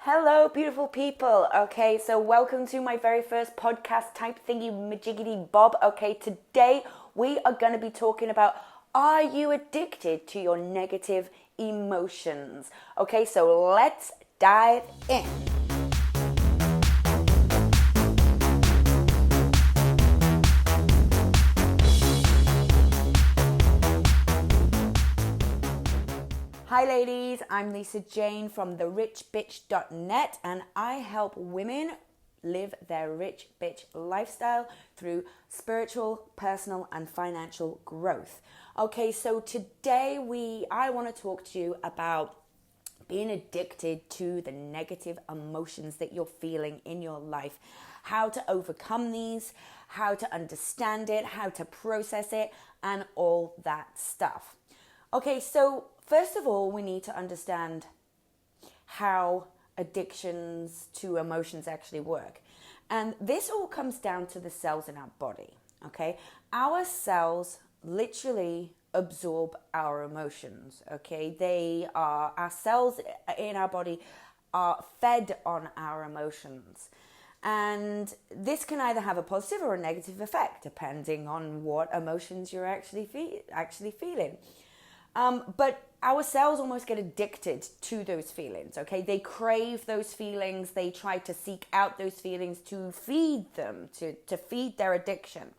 Hello, beautiful people. Okay, so welcome to my very first podcast type thingy majiggity bob. Okay, today we are going to be talking about, are you addicted to your negative emotions? Okay, so let's dive in. Hi ladies, I'm Lisa Jane from therichbitch.net and I help women live their rich bitch lifestyle through spiritual, personal and financial growth. Okay, so today I want to talk to you about being addicted to the negative emotions that you're feeling in your life, how to overcome these, how to understand it, how to process it, and all that stuff. Okay, so first of all, we need to understand how addictions to emotions actually work. And this all comes down to the cells in our body, okay? Our cells literally absorb our emotions, okay? Our cells in our body are fed on our emotions. And this can either have a positive or a negative effect, depending on what emotions you're actually feeling. But our cells almost get addicted to those feelings, okay? They crave those feelings. They try to seek out those feelings to feed them, to feed their addiction.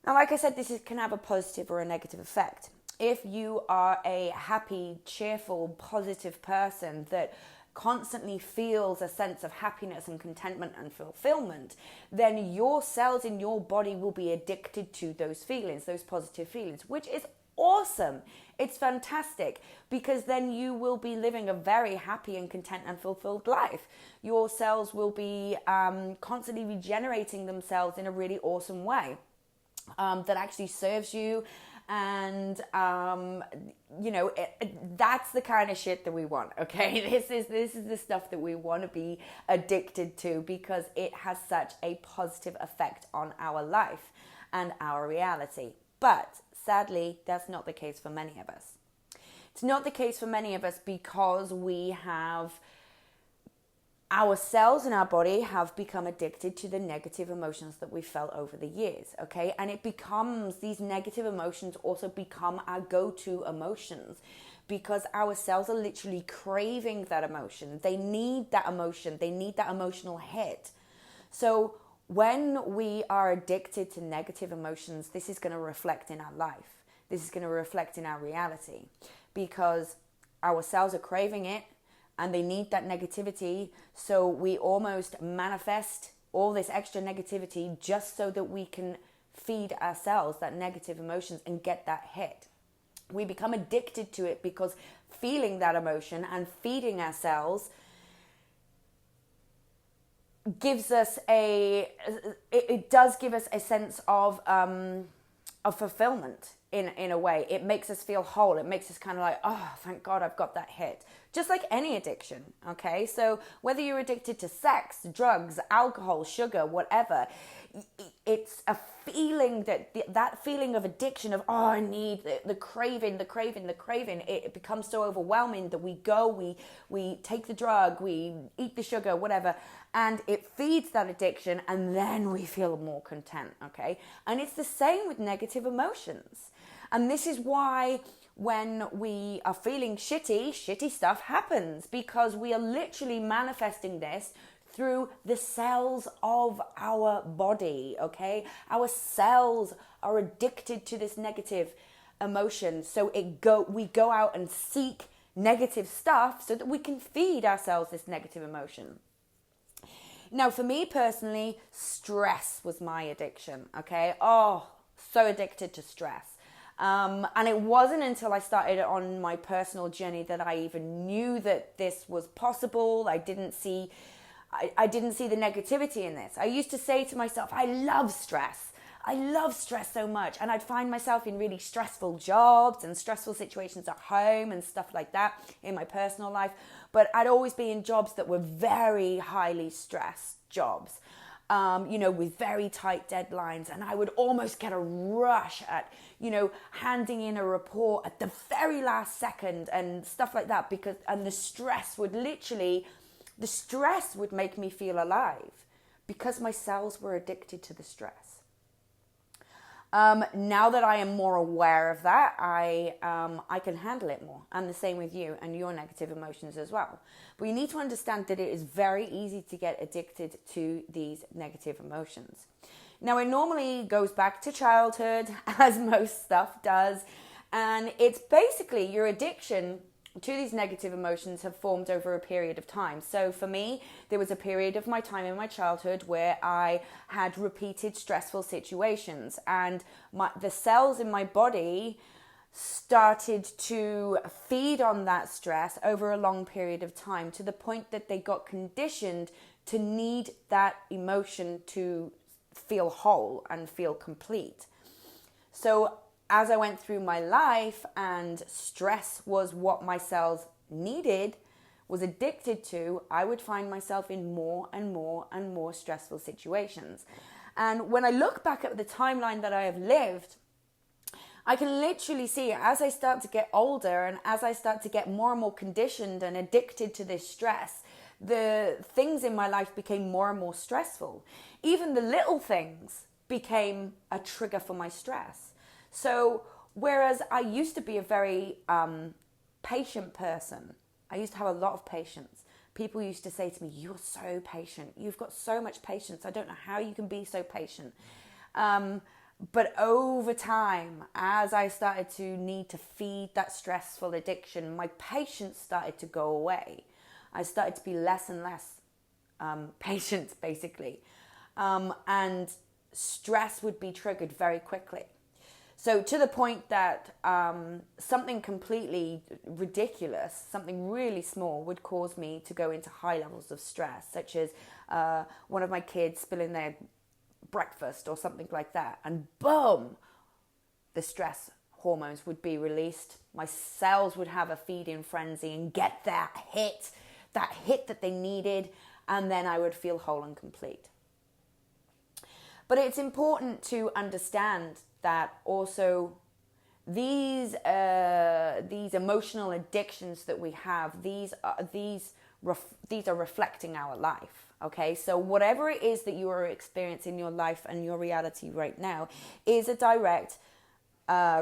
Now, like I said, can have a positive or a negative effect. If you are a happy, cheerful, positive person that constantly feels a sense of happiness and contentment and fulfillment, then your cells in your body will be addicted to those feelings, those positive feelings, which is awesome. It's fantastic, because then you will be living a very happy and content and fulfilled life. Your cells will be constantly regenerating themselves in a really awesome way that actually serves you. And that's the kind of shit that we want. Okay, this is the stuff that we want to be addicted to, because it has such a positive effect on our life and our reality. But sadly, that's not the case for many of us. It's not the case for many of us because our cells in our body have become addicted to the negative emotions that we felt over the years, okay? And these negative emotions also become our go-to emotions, because our cells are literally craving that emotion. They need that emotion. They need that emotional hit. So when we are addicted to negative emotions, this is going to reflect in our life. This is going to reflect in our reality, because our cells are craving it and they need that negativity. So we almost manifest all this extra negativity just so that we can feed ourselves that negative emotions and get that hit. We become addicted to it because feeling that emotion and feeding ourselves it does give us a sense of fulfillment in a way. It makes us feel whole. It makes us kind of like, oh, thank God I've got that hit. Just like any addiction, okay? So whether you're addicted to sex, drugs, alcohol, sugar, whatever, it's a feeling that feeling of addiction of, oh, I need the craving, it becomes so overwhelming that we take the drug, we eat the sugar, whatever, and it feeds that addiction, and then we feel more content, okay? And it's the same with negative emotions. And this is why when we are feeling shitty stuff happens, because we are literally manifesting this through the cells of our body, okay? Our cells are addicted to this negative emotion. So we go out and seek negative stuff so that we can feed ourselves this negative emotion. Now, for me personally, stress was my addiction, okay? Oh, so addicted to stress. And it wasn't until I started on my personal journey that I even knew that this was possible. I didn't see the negativity in this. I used to say to myself, I love stress so much. And I'd find myself in really stressful jobs and stressful situations at home and stuff like that in my personal life. But I'd always be in jobs that were very highly stressed jobs. With very tight deadlines, and I would almost get a rush at, handing in a report at the very last second and stuff like that, and the stress would literally The stress would make me feel alive because my cells were addicted to the stress. Now that I am more aware of that, I can handle it more. And the same with you and your negative emotions as well. But you need to understand that it is very easy to get addicted to these negative emotions. Now, it normally goes back to childhood, as most stuff does. And it's basically your addiction to these negative emotions have formed over a period of time. So for me, there was a period of my time in my childhood where I had repeated stressful situations, and the cells in my body started to feed on that stress over a long period of time, to the point that they got conditioned to need that emotion to feel whole and feel complete. So as I went through my life and stress was what my cells needed, was addicted to, I would find myself in more and more and more stressful situations. And when I look back at the timeline that I have lived, I can literally see, as I start to get older and as I start to get more and more conditioned and addicted to this stress, the things in my life became more and more stressful. Even the little things became a trigger for my stress. So whereas I used to be a very patient person, I used to have a lot of patience. People used to say to me, "You're so patient. You've got so much patience. I don't know how you can be so patient." But over time, as I started to need to feed that stressful addiction, my patience started to go away. I started to be less and less patient, basically. And stress would be triggered very quickly. So to the point that something completely ridiculous, something really small, would cause me to go into high levels of stress, such as one of my kids spilling their breakfast or something like that. And boom, the stress hormones would be released. My cells would have a feeding frenzy and get that hit that they needed. And then I would feel whole and complete. But it's important to understand that also these emotional addictions that we have, these are reflecting our life. Okay, so whatever it is that you are experiencing in your life and your reality right now is a direct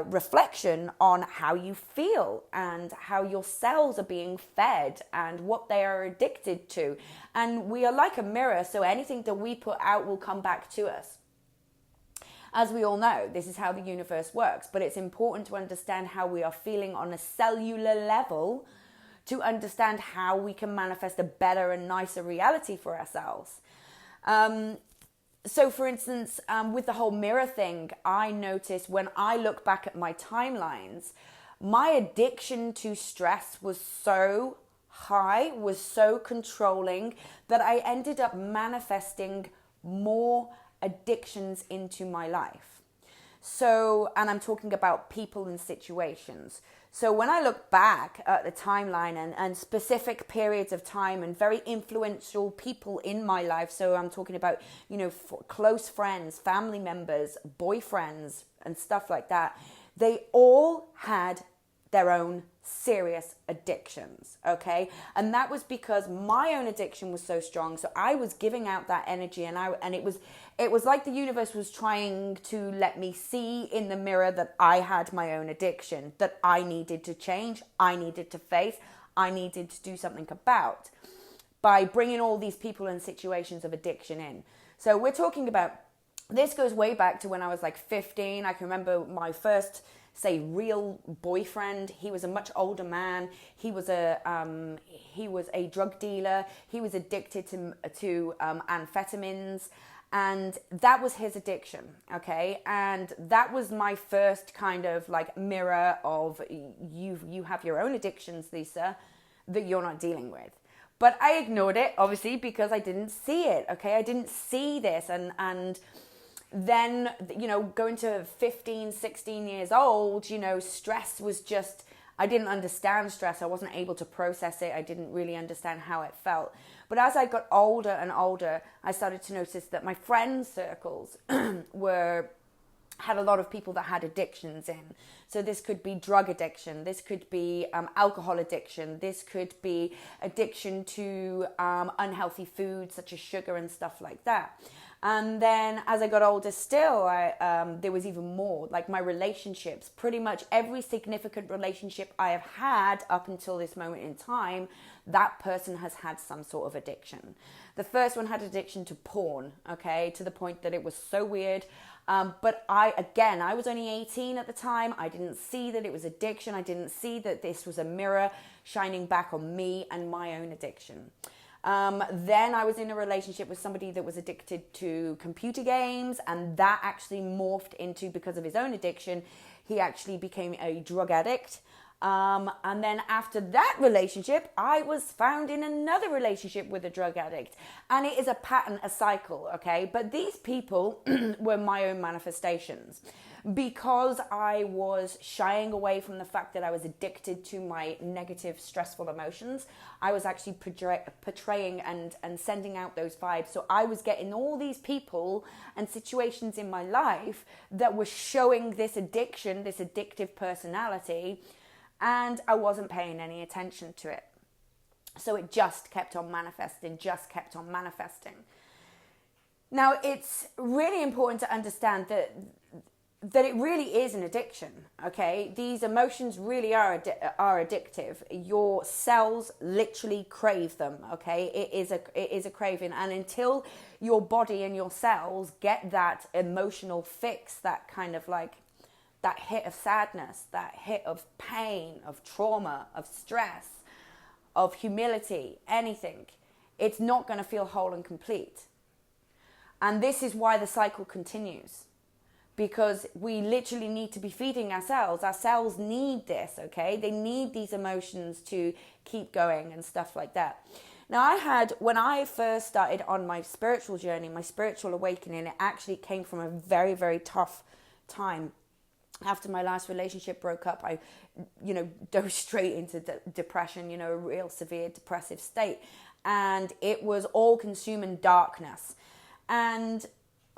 reflection on how you feel and how your cells are being fed and what they are addicted to. And we are like a mirror, so anything that we put out will come back to us. As we all know, this is how the universe works, but it's important to understand how we are feeling on a cellular level to understand how we can manifest a better and nicer reality for ourselves. So for instance, with the whole mirror thing, I noticed when I look back at my timelines, my addiction to stress was so high, was so controlling, that I ended up manifesting more addictions into my life. So, and I'm talking about people and situations. So when I look back at the timeline and specific periods of time and very influential people in my life, so I'm talking about, close friends, family members, boyfriends, and stuff like that, they all had their own serious addictions, okay? And that was because my own addiction was so strong. So I was giving out that energy, and it was like the universe was trying to let me see in the mirror that I had my own addiction, that I needed to change, I needed to face, I needed to do something about, by bringing all these people and situations of addiction in. So we're talking about, this goes way back to when I was like 15. I can remember my first real boyfriend. He was a much older man. He was a drug dealer. He was addicted to amphetamines, and that was his addiction. Okay, and that was my first kind of like mirror of you have your own addictions, Lisa, that you're not dealing with. But I ignored it, obviously, because I didn't see it. Okay, I didn't see this, and then, going to 15, 16 years old, stress was just, I didn't understand stress. I wasn't able to process it. I didn't really understand how it felt. But as I got older and older, I started to notice that my friend circles were had a lot of people that had addictions in. So this could be drug addiction, this could be alcohol addiction, this could be addiction to unhealthy foods such as sugar and stuff like that. And then as I got older still, there was even more. Like my relationships, pretty much every significant relationship I have had up until this moment in time, that person has had some sort of addiction. The first one had addiction to porn, okay, to the point that it was so weird. But I was only 18 at the time. I didn't see that it was addiction. I didn't see that this was a mirror shining back on me and my own addiction. Then I was in a relationship with somebody that was addicted to computer games, and that actually morphed into, because of his own addiction, he actually became a drug addict. And then after that relationship, I was found in another relationship with a drug addict. And it is a pattern, a cycle, okay? But these people were my own manifestations. Because I was shying away from the fact that I was addicted to my negative, stressful emotions, I was actually portraying and sending out those vibes. So I was getting all these people and situations in my life that were showing this addiction, this addictive personality, and I wasn't paying any attention to it. So it just kept on manifesting. Now, it's really important to understand that it really is an addiction, okay? These emotions really are addictive. Your cells literally crave them, okay? It is a craving. And until your body and your cells get that emotional fix, that kind of like, that hit of sadness, that hit of pain, of trauma, of stress, of humility, anything, it's not going to feel whole and complete. And this is why the cycle continues. Because we literally need to be feeding our cells. Our cells need this, okay? They need these emotions to keep going and stuff like that. Now, when I first started on my spiritual journey, my spiritual awakening, it actually came from a very, very tough time. After my last relationship broke up, I, dove straight into depression, a real severe depressive state. And it was all-consuming darkness. And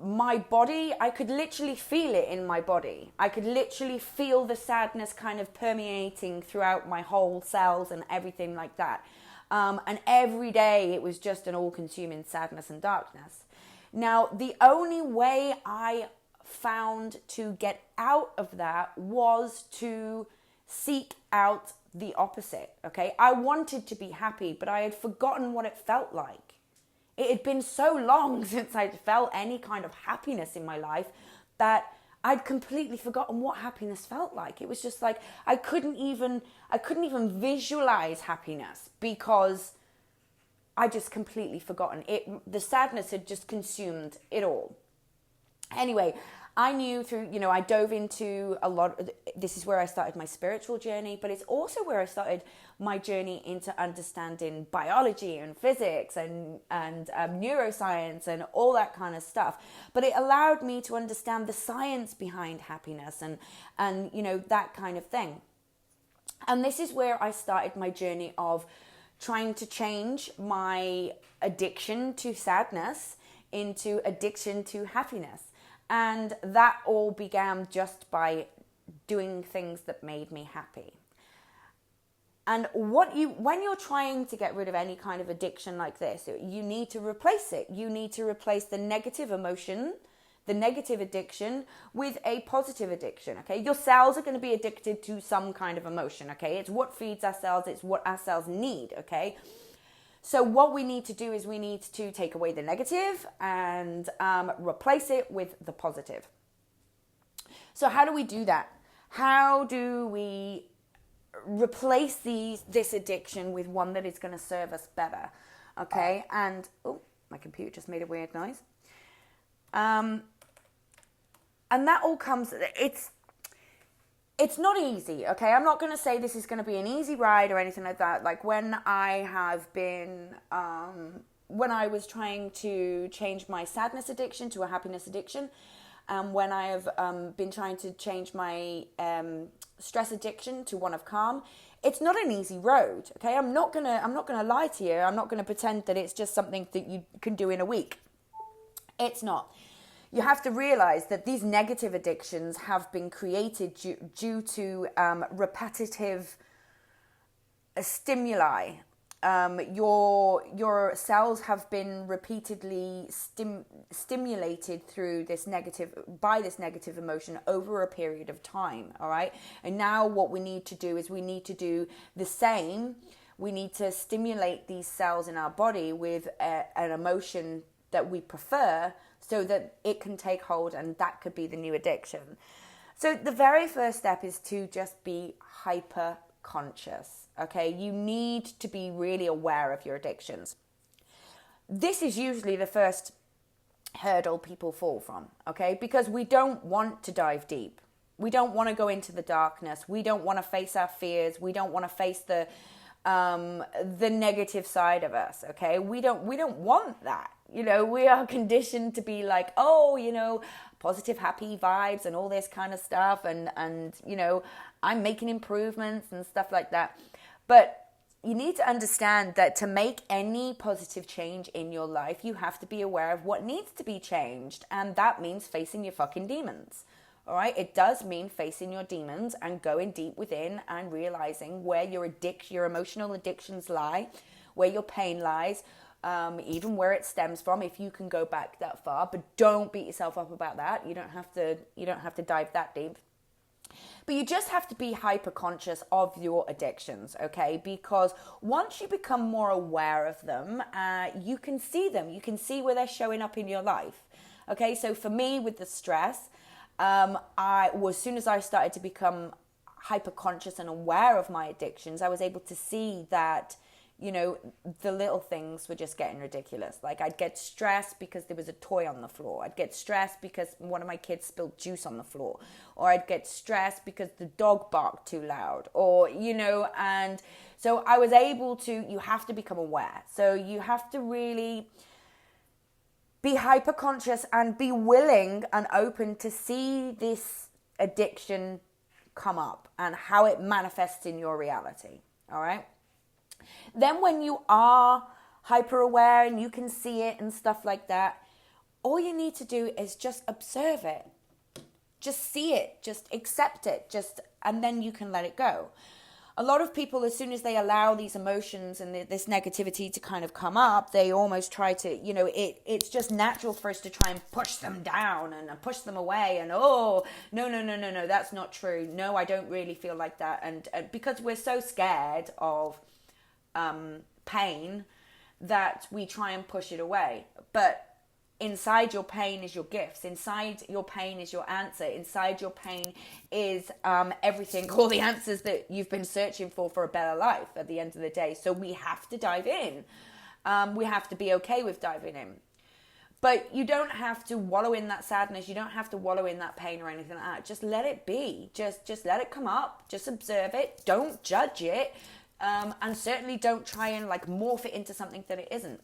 my body, I could literally feel it in my body. I could literally feel the sadness kind of permeating throughout my whole cells and everything like that. And every day it was just an all-consuming sadness and darkness. Now, the only way I found to get out of that was to seek out the opposite, okay? I wanted to be happy, but I had forgotten what it felt like. It had been so long since I'd felt any kind of happiness in my life that I'd completely forgotten what happiness felt like. It was just like I couldn't even visualize happiness because I just completely forgotten it. The sadness had just consumed it all. Anyway, I knew through, I dove into a lot. This is where I started my spiritual journey, but it's also where I started my journey into understanding biology and physics and neuroscience and all that kind of stuff. But it allowed me to understand the science behind happiness and that kind of thing. And this is where I started my journey of trying to change my addiction to sadness into addiction to happiness. And that all began just by doing things that made me happy. And when you're trying to get rid of any kind of addiction like this, you need to replace it. You need to replace the negative emotion, the negative addiction, with a positive addiction, okay? Your cells are going to be addicted to some kind of emotion, okay? It's what feeds our cells. It's what our cells need, okay? So what we need to do is we need to take away the negative and replace it with the positive. So how do we do that? How do we replace this addiction with one that is going to serve us better? Okay, and my computer just made a weird noise. And that all comes. It's not easy, okay? I'm not going to say this is going to be an easy ride or anything like that. Like when I was trying to change my sadness addiction to a happiness addiction, when I have been trying to change my stress addiction to one of calm, it's not an easy road, okay? I'm not gonna lie to you. I'm not going to pretend that it's just something that you can do in a week. It's not. you have to realize that these negative addictions have been created due to repetitive stimuli. Your cells have been repeatedly stimulated through this negative emotion over a period of time. All right. And now what we need to do is we need to do the same. We need to stimulate these cells in our body with an emotion that we prefer, so that it can take hold, and that could be the new addiction. So the very first step is to just be hyper conscious. Okay, you need to be really aware of your addictions. This is usually the first hurdle people fall from, okay, because we don't want to dive deep. We don't want to go into the darkness. We don't want to face our fears. We don't want to face the negative side of us. Okay, we don't want that. You know, we are conditioned to be like, oh, you know, positive, happy vibes and all this kind of stuff. And, you know, I'm making improvements and stuff like that. But you need to understand that to make any positive change in your life, you have to be aware of what needs to be changed. And that means facing your fucking demons. All right. It does mean facing your demons and going deep within and realizing where your emotional addictions lie, where your pain lies, even where it stems from, if you can go back that far. But don't beat yourself up about that. You don't have to dive that deep. But you just have to be hyper conscious of your addictions, okay? Because once you become more aware of them, you can see them. You can see where they're showing up in your life, okay? So for me, with the stress, as soon as I started to become hyper conscious and aware of my addictions, I was able to see that, you know, the little things were just getting ridiculous. Like, I'd get stressed because there was a toy on the floor. I'd get stressed because one of my kids spilled juice on the floor. Or I'd get stressed because the dog barked too loud. Or, you know, and so I was able to, you have to become aware. So you have to really be hyper conscious and be willing and open to see this addiction come up and how it manifests in your reality. All right. Then when you are hyper aware and you can see it and stuff like that, all you need to do is just observe it. Just see it, just accept it, and then you can let it go. A lot of people, as soon as they allow these emotions and this negativity to kind of come up, they almost try to, you know, it's just natural for us to try and push them down and push them away. And, oh, no, that's not true. No, I don't really feel like that. And because we're so scared of pain that we try and push it away. But inside your pain is your gifts. Inside your pain is your answer. Inside your pain is everything, all the answers that you've been searching for a better life at the end of the day. So we have to dive in. We have to be okay with diving in. But you don't have to wallow in that sadness. You don't have to wallow in that pain or anything like that. Just let it be. Just let it come up. Just observe it. Don't judge it. And certainly don't try and like morph it into something that it isn't.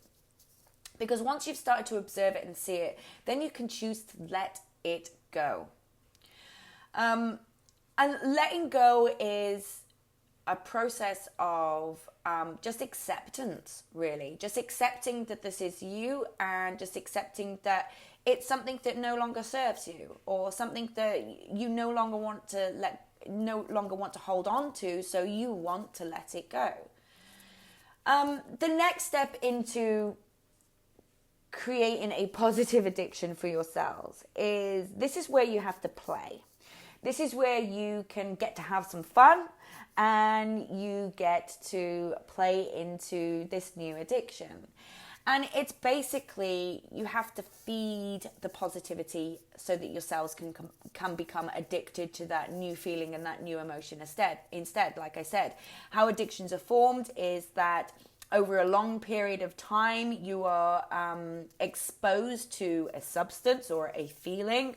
Because once you've started to observe it and see it, then you can choose to let it go. And letting go is a process of just acceptance, really. Just accepting that this is you, and just accepting that it's something that no longer serves you, or something that you no longer want to hold on to, so you want to let it go. The next step into creating a positive addiction for yourselves is, this is where you have to play. This is where you can get to have some fun and you get to play into this new addiction. And it's basically, you have to feed the positivity so that your cells can become addicted to that new feeling and that new emotion instead. Like I said, how addictions are formed is that over a long period of time, you are exposed to a substance or a feeling,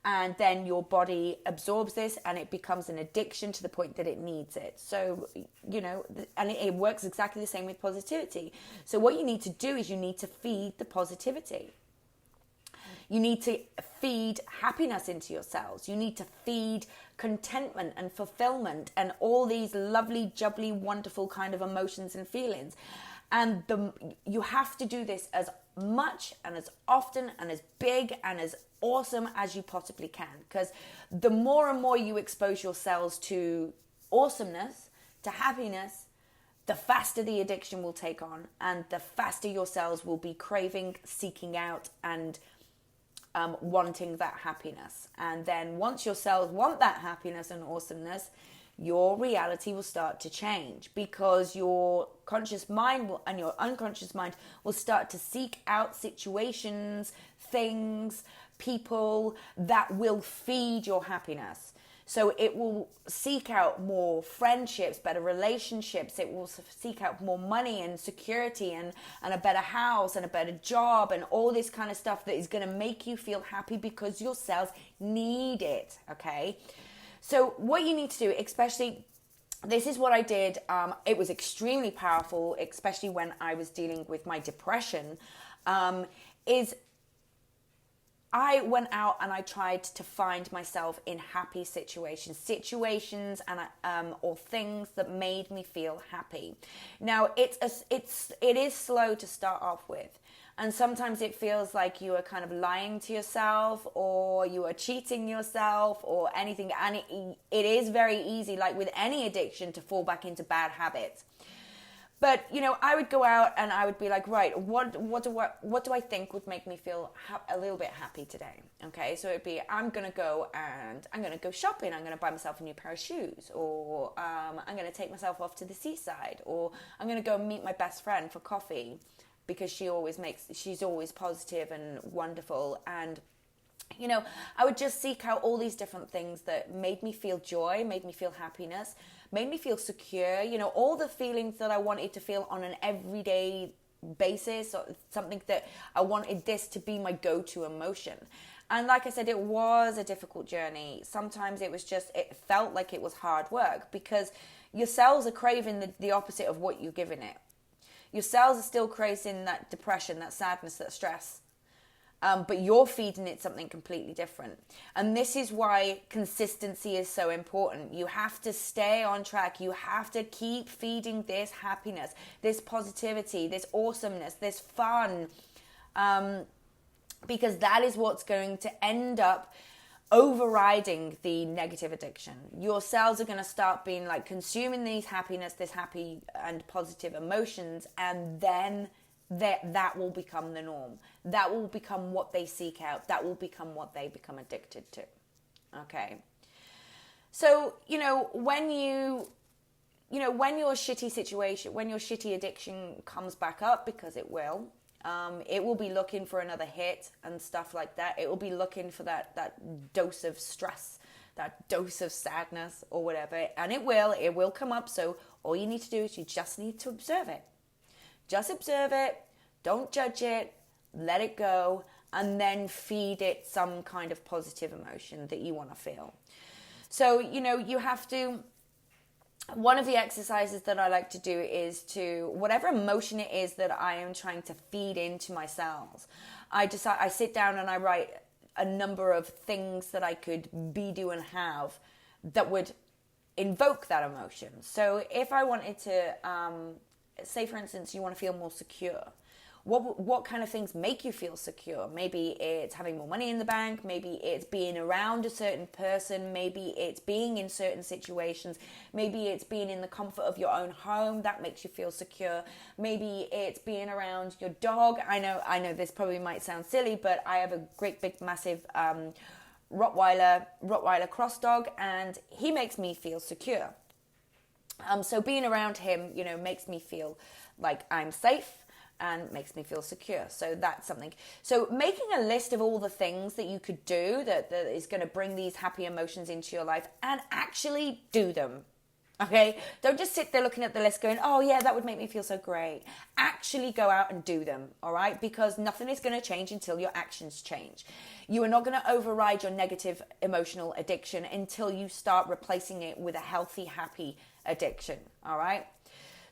and then your body absorbs this and it becomes an addiction to the point that it needs it. So, you know, and it works exactly the same with positivity. So what you need to do is you need to feed the positivity. You need to feed happiness into your cells. You need to feed contentment and fulfillment and all these lovely, jubbly, wonderful kind of emotions and feelings. And you have to do this as much and as often and as big and as awesome as you possibly can, because the more and more you expose your cells to awesomeness, to happiness, the faster the addiction will take on, and the faster your cells will be craving, seeking out, and wanting that happiness. And then once your cells want that happiness and awesomeness, your reality will start to change, because your conscious mind and your unconscious mind will start to seek out situations, things, people that will feed your happiness. So it will seek out more friendships, better relationships. It will seek out more money and security and a better house and a better job and all this kind of stuff that is going to make you feel happy, because your cells need it, okay? So what you need to do, especially, this is what I did. It was extremely powerful, especially when I was dealing with my depression, is I went out and I tried to find myself in happy situations and or things that made me feel happy. Now it is slow to start off with, and sometimes it feels like you are kind of lying to yourself, or you are cheating yourself, or anything. And it is very easy, like with any addiction, to fall back into bad habits. But, I would go out and I would be like, right, what do I think would make me feel a little bit happy today? Okay, so it'd be, I'm going to go shopping. I'm going to buy myself a new pair of shoes, or I'm going to take myself off to the seaside, or I'm going to go meet my best friend for coffee, because she's always positive and wonderful. And I would just seek out all these different things that made me feel joy, made me feel happiness, made me feel secure, all the feelings that I wanted to feel on an everyday basis, or something that I wanted this to be my go-to emotion. And like I said, it was a difficult journey. Sometimes it felt like it was hard work, because your cells are craving the opposite of what you're giving it. Your cells are still craving that depression, that sadness, that stress. But you're feeding it something completely different. And this is why consistency is so important. You have to stay on track. You have to keep feeding this happiness, this positivity, this awesomeness, this fun, because that is what's going to end up overriding the negative addiction. Your cells are going to start being like consuming this happy and positive emotions, and then that will become the norm. That will become what they seek out. That will become what they become addicted to. Okay. So, when your shitty addiction comes back up, because it will be looking for another hit and stuff like that. It will be looking for that dose of stress, that dose of sadness or whatever. And it will come up. So all you need to do is you just need to observe it. Just observe it, don't judge it, let it go, and then feed it some kind of positive emotion that you want to feel. So, you have to, one of the exercises that I like to do is to, whatever emotion it is that I am trying to feed into my cells, I sit down and I write a number of things that I could be, do, and have that would invoke that emotion. So if I wanted to, say for instance, you want to feel more secure. What kind of things make you feel secure? Maybe it's having more money in the bank. Maybe it's being around a certain person. Maybe it's being in certain situations. Maybe it's being in the comfort of your own home. That makes you feel secure. Maybe it's being around your dog. I know this probably might sound silly, but I have a great big massive Rottweiler cross dog, and he makes me feel secure. So being around him, makes me feel like I'm safe and makes me feel secure. So that's something. So making a list of all the things that you could do that is going to bring these happy emotions into your life, and actually do them. Okay? Don't just sit there looking at the list going, oh yeah, that would make me feel so great. Actually go out and do them, all right? Because nothing is going to change until your actions change. You are not going to override your negative emotional addiction until you start replacing it with a healthy, happy addiction, all right?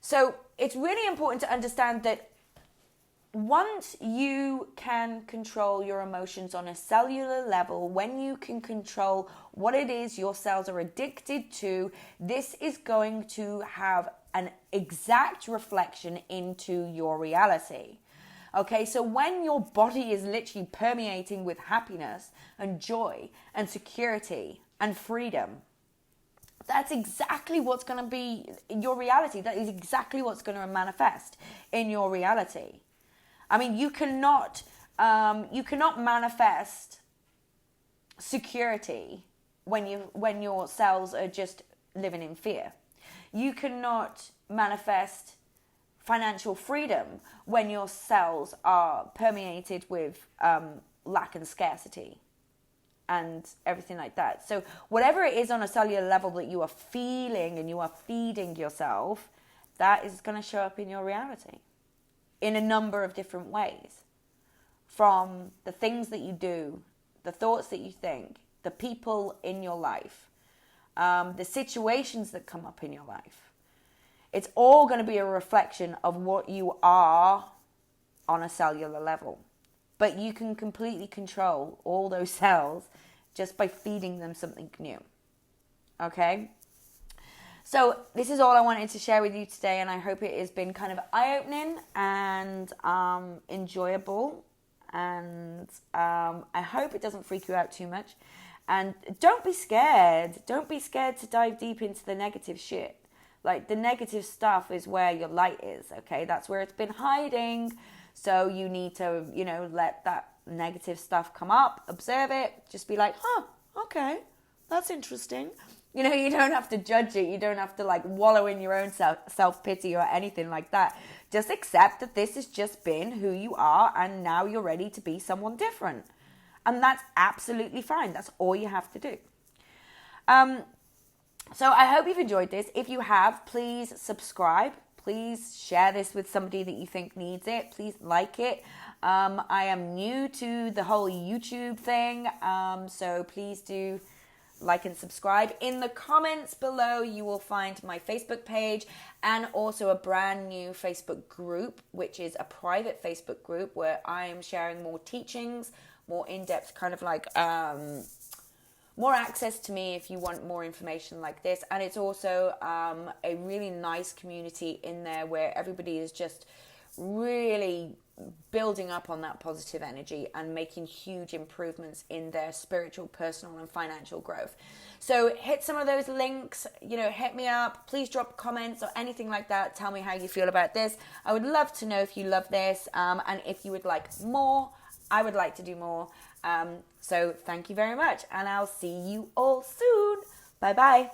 So it's really important to understand that once you can control your emotions on a cellular level, when you can control what it is your cells are addicted to, this is going to have an exact reflection into your reality. Okay, so when your body is literally permeating with happiness and joy and security and freedom, that's exactly what's going to be your reality. That is exactly what's going to manifest in your reality. I mean, you cannot manifest security when your cells are just living in fear. You cannot manifest financial freedom when your cells are permeated with lack and scarcity and everything like that. So whatever it is on a cellular level that you are feeling and you are feeding yourself, that is going to show up in your reality in a number of different ways. From the things that you do, the thoughts that you think, the people in your life, the situations that come up in your life. It's all going to be a reflection of what you are on a cellular level. But you can completely control all those cells just by feeding them something new. Okay? So this is all I wanted to share with you today, and I hope it has been kind of eye-opening and enjoyable. And I hope it doesn't freak you out too much. And don't be scared. Don't be scared to dive deep into the negative shit. Like, the negative stuff is where your light is, okay? That's where it's been hiding. So you need to, let that negative stuff come up, observe it, just be like, okay, that's interesting. You don't have to judge it. You don't have to, wallow in your own self-pity or anything like that. Just accept that this has just been who you are, and now you're ready to be someone different. And that's absolutely fine. That's all you have to do. So I hope you've enjoyed this. If you have, please subscribe. Please share this with somebody that you think needs it. Please like it. I am new to the whole YouTube thing, so please do like and subscribe. In the comments below, you will find my Facebook page and also a brand new Facebook group, which is a private Facebook group where I am sharing more teachings, more in-depth kind of more access to me if you want more information like this. And it's also a really nice community in there where everybody is just really building up on that positive energy and making huge improvements in their spiritual, personal, and financial growth. So hit some of those links, hit me up. Please drop comments or anything like that. Tell me how you feel about this. I would love to know if you love this, and if you would like more. I would like to do more. So thank you very much, and I'll see you all soon. Bye-bye.